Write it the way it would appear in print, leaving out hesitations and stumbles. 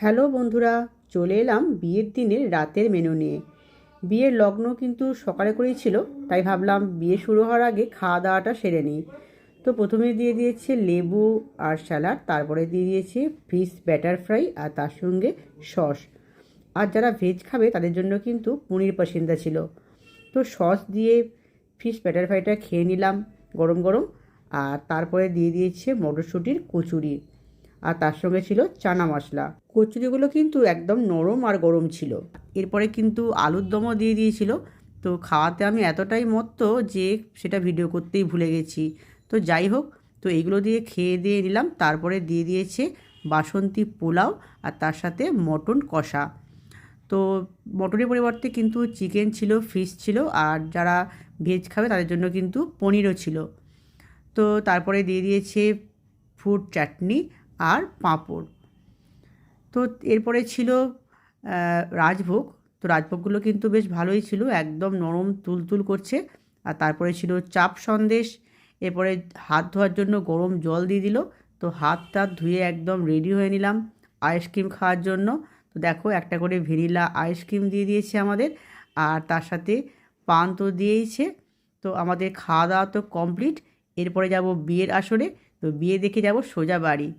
Hello বন্ধুরা, চলে এলাম বিয়ের দিনের রাতের মেনু নিয়ে। বিয়ের লগ্ন কিন্তু সকালে করেই ছিল, তাই ভাবলাম বিয়ে শুরু হওয়ার আগে খাওয়া দাওয়াটা সেরে নিই। তো প্রথমে দিয়ে দিয়েছে লেবু আর স্যালাড, তারপরে দিয়ে দিয়েছে ফিশ ব্যাটার ফ্রাই আর তার সঙ্গে সস। আর যারা ভেজ খাবে তাদের জন্য কিন্তু পনির পাসিন্দা ছিল। তো সস দিয়ে ফিশ ব্যাটার ফ্রাইটা খেয়ে নিলাম গরম গরম। আর তারপরে দিয়ে দিয়েছে মটরশুঁটির কচুরি, আর তার সঙ্গে ছিল চানা মশলা। কচুরিগুলো কিন্তু একদম নরম আর গরম ছিল। এরপরে কিন্তু আলুর দমও দিয়ে দিয়েছিল। তো খাওয়াতে আমি এতটাই মত্ত যে সেটা ভিডিও করতেই ভুলে গেছি। তো যাই হোক, তো এইগুলো দিয়ে খেয়ে দিয়ে নিলাম। তারপরে দিয়ে দিয়েছে বাসন্তী পোলাও আর তার সাথে মটন কষা। তো মটনের পরিবর্তে কিন্তু চিকেন ছিল, ফিশ ছিল, আর যারা ভেজ খাবে তাদের জন্য কিন্তু পনিরও ছিল। তো তারপরে দিয়ে দিয়েছে ফ্রুট চাটনি আর পাঁপড়। তো এরপরে ছিল রাজভোগ। তো রাজভোগগুলো কিন্তু বেশ ভালোই ছিল, একদম নরম তুলতুল করছে। আর তারপরে ছিল চাপ সন্দেশ। এরপরে হাত ধোয়ার জন্য গরম জল দিয়ে দিল। তো হাত টাত ধুয়ে একদম রেডি হয়ে নিলাম আইসক্রিম খাওয়ার জন্য। তো দেখো, একটা করে ভ্যানিলা আইসক্রিম দিয়ে দিয়েছে আমাদের, আর তার সাথে পান তো দিয়েইছে। তো আমাদের খাওয়া দাওয়া তো কমপ্লিট। এরপরে যাব বিয়ের আসরে। তো বিয়ে দেখে যাব সোজা বাড়ি।